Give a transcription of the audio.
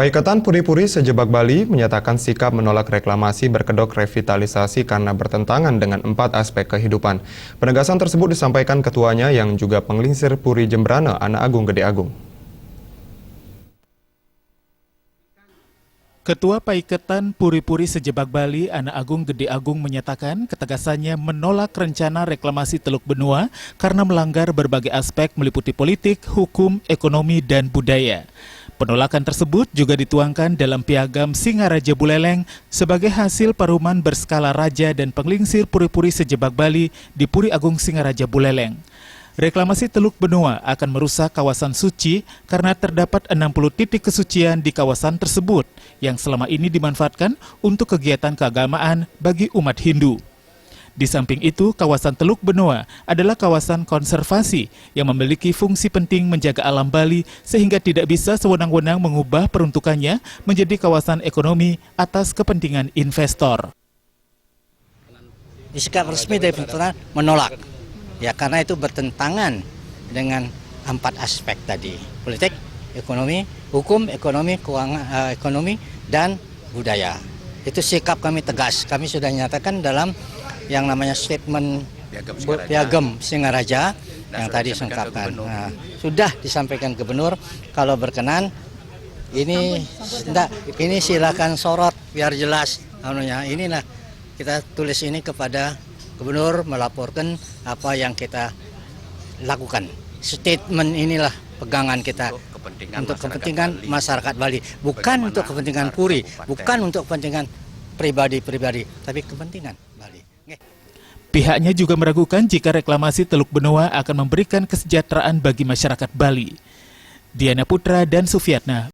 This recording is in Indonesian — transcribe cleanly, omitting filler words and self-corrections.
Paikatan Puri-Puri Sejebak Bali menyatakan sikap menolak reklamasi berkedok revitalisasi karena bertentangan dengan 4 aspek kehidupan. Penegasan tersebut disampaikan ketuanya yang juga penglingsir Puri Jembrana, Anak Agung Gede Agung. Ketua Paikatan Puri-Puri Sejebak Bali, Anak Agung Gede Agung menyatakan ketegasannya menolak rencana reklamasi Teluk Benua karena melanggar berbagai aspek meliputi politik, hukum, ekonomi, dan budaya. Penolakan tersebut juga dituangkan dalam piagam Singaraja Buleleng sebagai hasil paruman berskala raja dan penglingsir Puri-Puri Sejebak Bali di Puri Agung Singaraja Buleleng. Reklamasi Teluk Benua akan merusak kawasan suci karena terdapat 60 titik kesucian di kawasan tersebut yang selama ini dimanfaatkan untuk kegiatan keagamaan bagi umat Hindu. Di samping itu, kawasan Teluk Benua adalah kawasan konservasi yang memiliki fungsi penting menjaga alam Bali sehingga tidak bisa sewenang-wenang mengubah peruntukannya menjadi kawasan ekonomi atas kepentingan investor. Sikap resmi dari pemerintah menolak, ya karena itu bertentangan dengan 4 aspek tadi, politik, ekonomi, hukum, ekonomi, keuangan, ekonomi dan budaya. Itu sikap kami tegas. Kami sudah nyatakan dalam yang namanya statement piagam Singaraja yang tadi sengkapkan. Nah, sudah disampaikan gubernur, kalau berkenan ini silakan sorot biar jelas anunya. Inilah kita tulis ini kepada gubernur melaporkan apa yang kita lakukan. Statement inilah pegangan kita untuk kepentingan masyarakat Bali, bukan untuk kepentingan Puri, bukan untuk kepentingan pribadi-pribadi, tapi kepentingan Bali. Pihaknya juga meragukan jika reklamasi Teluk Benua akan memberikan kesejahteraan bagi masyarakat Bali. Diana Putra dan Sufiatna.